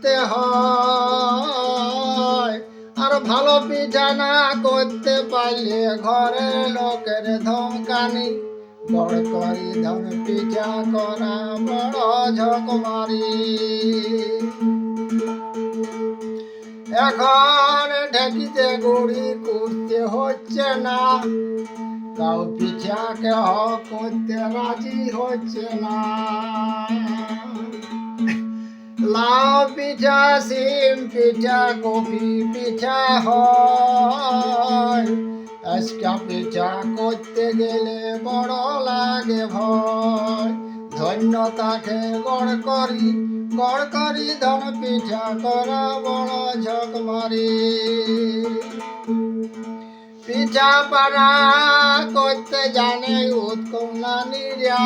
করতে হয়। আর ভালো পিঠা না করতে পারলে ঘরের লোকের ধমকানি। বড় করি ধন পিঠা করা বড় ঝকমারি। এখন ঢেকিতে গুড়ি করতে হচ্ছে না, তাও পিঠা কেহ করতে রাজি হচ্ছে না। লাউ পিঠা, সিম পিঠা, কপি পিঠা হয়। আজকা পিঠা করতে গেলে বড় লাগে ভয়। ধন্য তাকে গড় করি ধন পিঠা করা বড় ঝকমারি। পিঠা পানা করতে জানে উৎকম নারীরা,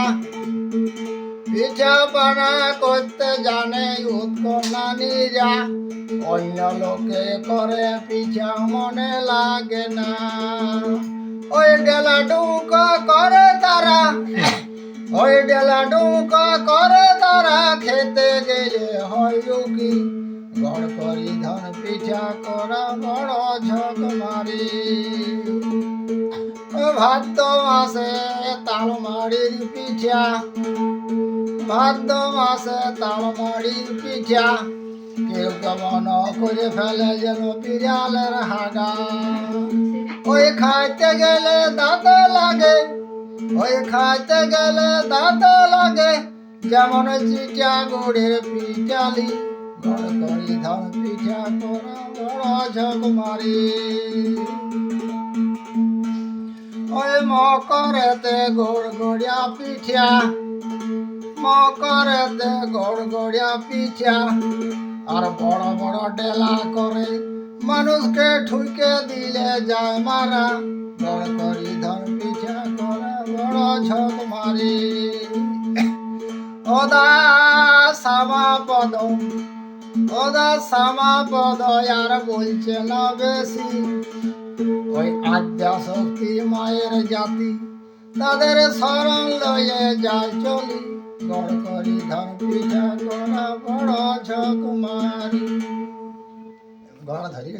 পিঠা পানা করতে জানে উৎকম নারীরা। অন্য লোকে করে পিঠা মনে লাগে না। ওই ডেলা ডুকা করে তারা, ওই ডেলা ডুকা করে তারা, খেতে গেলে হয় রুগী। গড় করি ধন পিঠা করা বড় ঝকমারি। ভাদ্র মাসে তালমারির পিঠা, ভাদ্র মাসে তালমারির পিঠা। কেউ কেমন করে ফেলে যেন বিড়ালের হাগা। ওই খাইতে গেলে দাঁত লাগে, ওই খাইতে গেলে দাঁত লাগে। যেমন চিটা গুড়ের পিঠালি। গড় করি ধন পিঠা করা বড় ঝকমারি। ওই মকরেতে গড়গড়িয়া পিঠা, মকরেতে গড়গড়িয়া পিঠা। আর বড় বড় ডেলা করে মানুষকে ঠুকে দিলে যায় মারা। গড় করি ধন পিঠা করা বড় ঝকমারি। ওদা সামাপদ, ওদা সামাপদ আর বলছে না বেশি। ওই আদ্যা শক্তি মায়ের জাতি, তাদের শরণ লয়ে যায় চলি। গড় করি ধন পিঠা করা বড় ঝকমারি। গড় ধরিয়ে